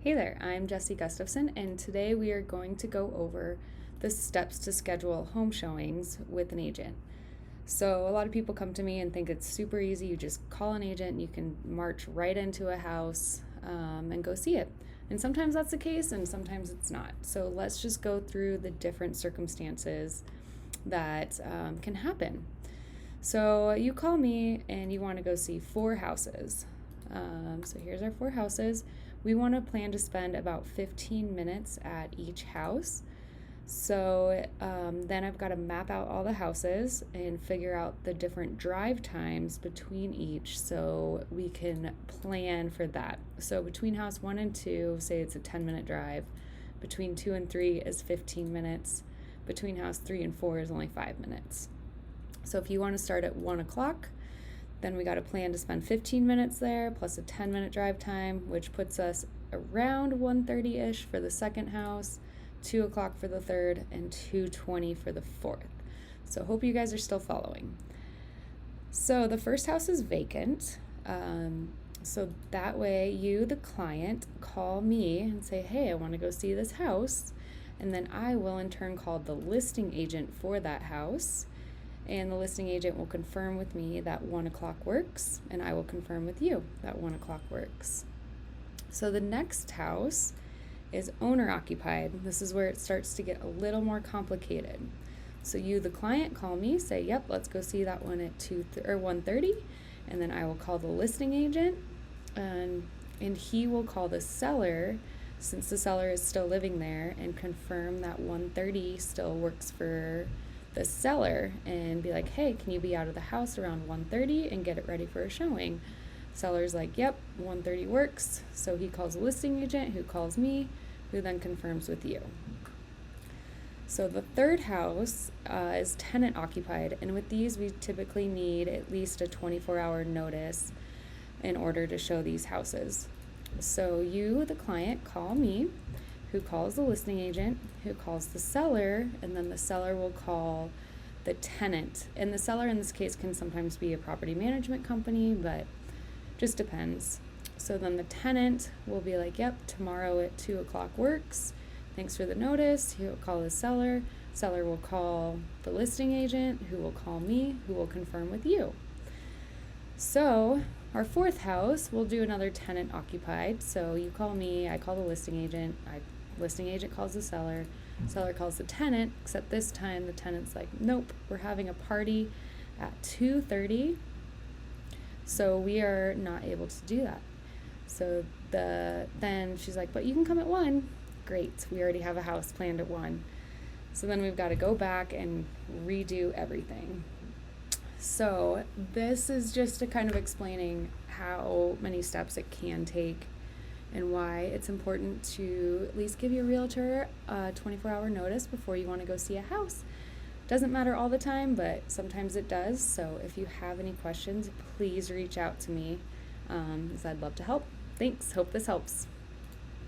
Hey there, I'm Jessie Gustafson, and today we are going to go over the steps to schedule home showings with an agent. So, a lot of people come to me and think it's super easy. You just call an agent and you can march right into a house and go see it. And sometimes that's the case, and sometimes it's not. So, let's just go through the different circumstances that can happen. So, you call me and you want to go see 4 houses. So here's our 4 houses. We want to plan to spend about 15 minutes at each house. So then I've got to map out all the houses and figure out the different drive times between each so we can plan for that. So between house 1 and 2, say it's a 10-minute drive. Between 2 and 3 is 15 minutes. Between house 3 and 4 is only 5 minutes. So if you want to start at 1 o'clock, then we got to plan to spend 15 minutes there plus a 10-minute drive time, which puts us around 1:30-ish for the second house, 2 o'clock for the third, and 2:20 for the fourth. So hope you guys are still following. So the first house is vacant. So that way you, the client, call me and say, hey, I want to go see this house. And then I will in turn call the listing agent for that house. And the listing agent will confirm with me that 1 o'clock works, and I will confirm with you that 1 o'clock works. So the next house is owner-occupied. This is where it starts to get a little more complicated. So you, the client, call me, say, yep, let's go see that one at 1:30, and then I will call the listing agent, and he will call the seller, since the seller is still living there, and confirm that 1:30 still works for the seller and be like, hey, can you be out of the house around 1:30 and get it ready for a showing? Seller's like, yep, 1:30 works. So he calls the listing agent, who calls me, who then confirms with you. So the third house is tenant occupied, and with these we typically need at least a 24-hour notice in order to show these houses. So you, the client, call me, who calls the listing agent, who calls the seller, and then the seller will call the tenant. And the seller in this case can sometimes be a property management company, but just depends. So then the tenant will be like, yep, tomorrow at 2 o'clock works. Thanks for the notice. He'll call the seller. Seller will call the listing agent, who will call me, who will confirm with you. So our fourth house, we'll do another tenant occupied. So you call me, I call the listing agent, listing agent calls the seller calls the tenant, except this time the tenant's like, nope, we're having a party at 2:30, so we are not able to do that. So then she's like, but you can come at 1. Great, we already have a house planned at 1. So then we've got to go back and redo everything. So this is just a kind of explaining how many steps it can take and why it's important to at least give your realtor a 24-hour notice before you want to go see a house. Doesn't matter all the time, but sometimes it does. So if you have any questions, please reach out to me, as I'd love to help. Thanks. Hope this helps.